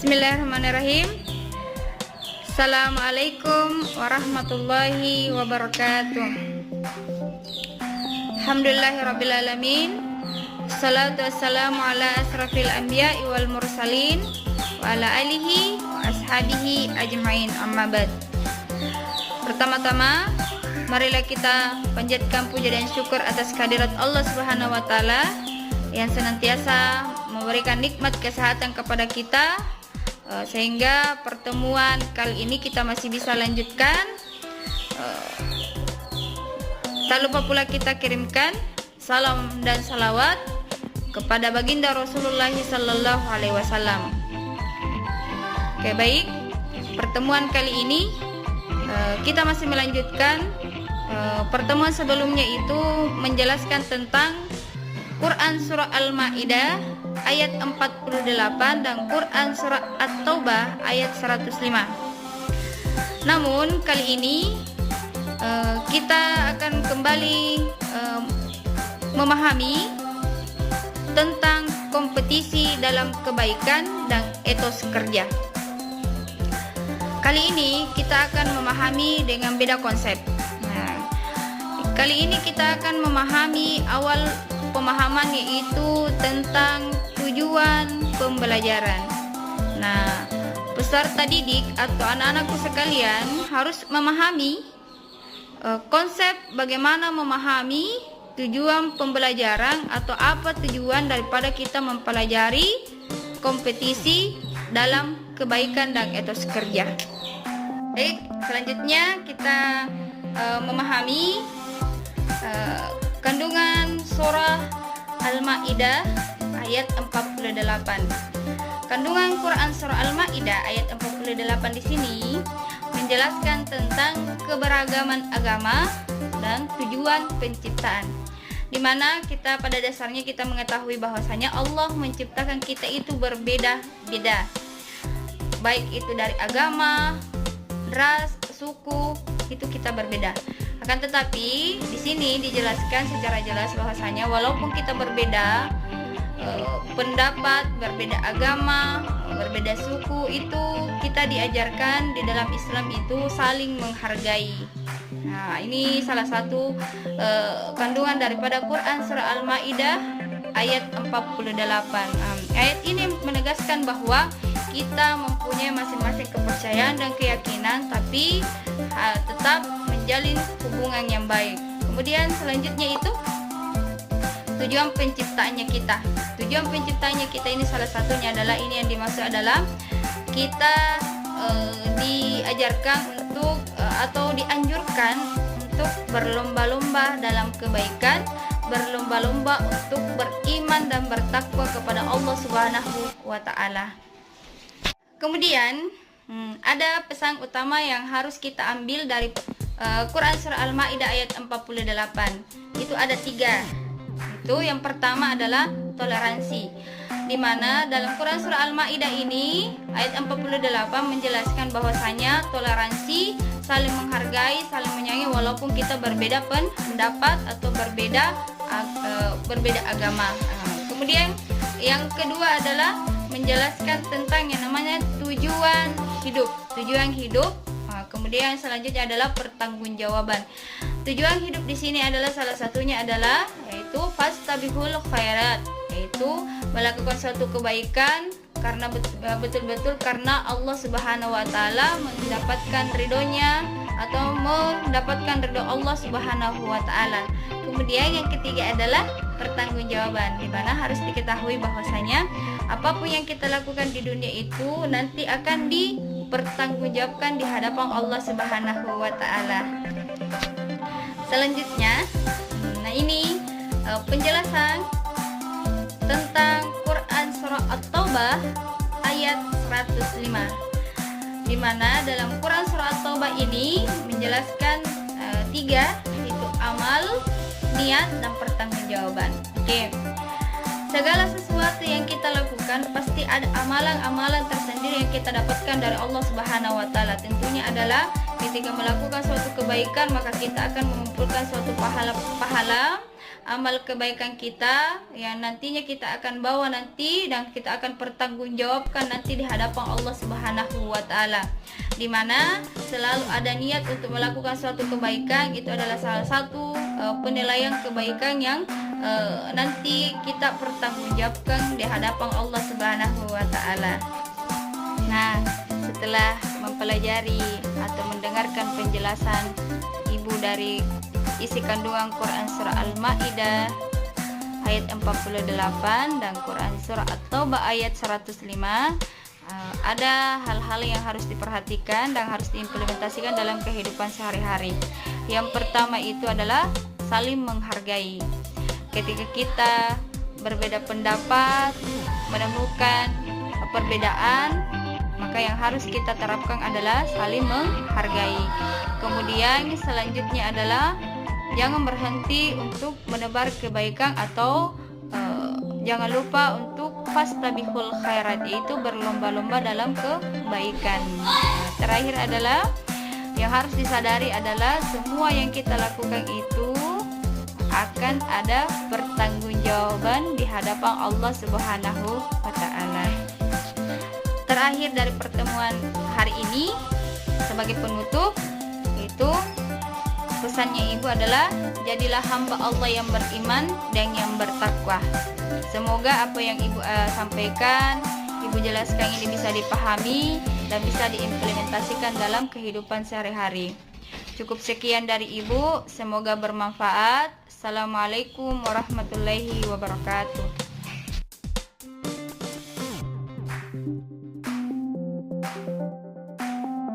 Bismillahirrahmanirrahim. Assalamualaikum warahmatullahi wabarakatuh. Alhamdulillahirrabbilalamin. Assalatu wassalamu ala asrafil anbiya'i wal mursalin wa ala alihi wa ashabihi ajma'in, amma ba'd. Pertama-tama, marilah kita panjatkan puja dan syukur atas kehadirat Allah Subhanahu wa taala yang senantiasa memberikan nikmat kesehatan kepada kita, sehingga pertemuan kali ini kita masih bisa lanjutkan. Tak lupa pula kita kirimkan salam dan salawat kepada baginda Rasulullah sallallahu alaihi wasallam. Oke, baik. Pertemuan kali ini kita masih melanjutkan pertemuan sebelumnya, itu menjelaskan tentang Quran surah Al-Maidah ayat 48 dan Quran surah At-Taubah ayat 105. Namun kali ini kita akan kembali memahami tentang kompetisi dalam kebaikan dan etos kerja. Kali ini kita akan memahami dengan beda konsep. Kali ini kita akan memahami awal pemahaman, yaitu tentang tujuan pembelajaran. Nah, peserta didik atau anak-anakku sekalian harus memahami konsep bagaimana memahami tujuan pembelajaran atau apa tujuan daripada kita mempelajari kompetisi dalam kebaikan dan etos kerja. Baik, selanjutnya kita memahami kandungan surah Al-Maidah ayat 48. Kandungan Quran surah Al-Maidah ayat 48 di sini menjelaskan tentang keberagaman agama dan tujuan penciptaan, di mana kita pada dasarnya kita mengetahui bahwasanya Allah menciptakan kita itu berbeda-beda, baik itu dari agama, ras, suku, itu kita berbeda. Akan tetapi di sini dijelaskan secara jelas bahwasanya walaupun kita berbeda pendapat, berbeda agama, berbeda suku, itu kita diajarkan di dalam Islam itu saling menghargai. Nah, ini salah satu kandungan daripada Quran surah Al-Maidah ayat 48. Ayat ini menegaskan bahwa kita mempunyai masing-masing kepercayaan dan keyakinan, tapi tetap menjalin hubungan yang baik. Kemudian selanjutnya itu tujuan penciptaannya kita. Tujuan penciptaannya kita ini salah satunya adalah, ini yang dimaksud adalah kita diajarkan untuk atau dianjurkan untuk berlomba-lomba dalam kebaikan, berlomba-lomba untuk beriman dan bertakwa kepada Allah Subhanahu wa taala. Kemudian ada pesan utama yang harus kita ambil dari Quran surah Al-Maidah ayat 48. Itu ada 3. Itu yang pertama adalah toleransi, di mana dalam Quran surah Al-Maidah ini ayat 48 menjelaskan bahwasanya toleransi, saling menghargai, saling menyayangi walaupun kita berbeda pendapat atau berbeda agama. Kemudian yang kedua adalah menjelaskan tentang yang namanya tujuan hidup. Kemudian selanjutnya adalah pertanggungjawaban. Tujuan hidup di sini adalah salah satunya adalah yaitu fastabihul khairat, yaitu melakukan suatu kebaikan karena betul-betul karena Allah Subhanahu wa taala, mendapatkan ridhonya atau mendapatkan ridho Allah Subhanahu wa taala. Kemudian yang ketiga adalah pertanggungjawaban, di mana harus diketahui bahwasanya apapun yang kita lakukan di dunia itu nanti akan dipertanggungjawabkan di hadapan Allah Subhanahu wa taala. Selanjutnya, nah ini penjelasan tentang Quran surah At-Taubah ayat 105, di mana dalam Quran surah At-Taubah ini menjelaskan 3, yaitu amal, niat, dan pertanggungjawaban. Oke. Segala sesuatu yang kita lakukan pasti ada amalan-amalan tersendiri yang kita dapatkan dari Allah Subhanahu wa taala. Tentunya adalah ketika melakukan suatu kebaikan maka kita akan mengumpulkan suatu pahala amal kebaikan kita yang nantinya kita akan bawa nanti dan kita akan pertanggungjawabkan nanti di hadapan Allah Subhanahu wa taala. Di mana selalu ada niat untuk melakukan suatu kebaikan, itu adalah salah satu penilaian kebaikan yang nanti kita pertanggungjawabkan di hadapan Allah Subhanahu wa taala. Nah, setelah mempelajari atau mendengarkan penjelasan Ibu dari isi kandungan Quran Surah Al-Ma'idah ayat 48 dan Quran Surah At-Taubah ayat 105, ada hal-hal yang harus diperhatikan dan harus diimplementasikan dalam kehidupan sehari-hari. Yang pertama itu adalah saling menghargai. Ketika kita berbeda pendapat, menemukan perbedaan, maka yang harus kita terapkan adalah saling menghargai. Kemudian selanjutnya adalah jangan berhenti untuk menebar kebaikan atau jangan lupa untuk fastabihul khairat, yaitu berlomba-lomba dalam kebaikan. Terakhir adalah yang harus disadari adalah semua yang kita lakukan itu akan ada pertanggungjawaban di hadapan Allah Subhanahu wa taala. Terakhir dari pertemuan hari ini sebagai penutup, yaitu pesannya Ibu adalah jadilah hamba Allah yang beriman dan yang bertakwa. Semoga apa yang Ibu sampaikan, Ibu jelaskan ini bisa dipahami dan bisa diimplementasikan dalam kehidupan sehari-hari. Cukup sekian dari Ibu, semoga bermanfaat. Assalamualaikum warahmatullahi wabarakatuh.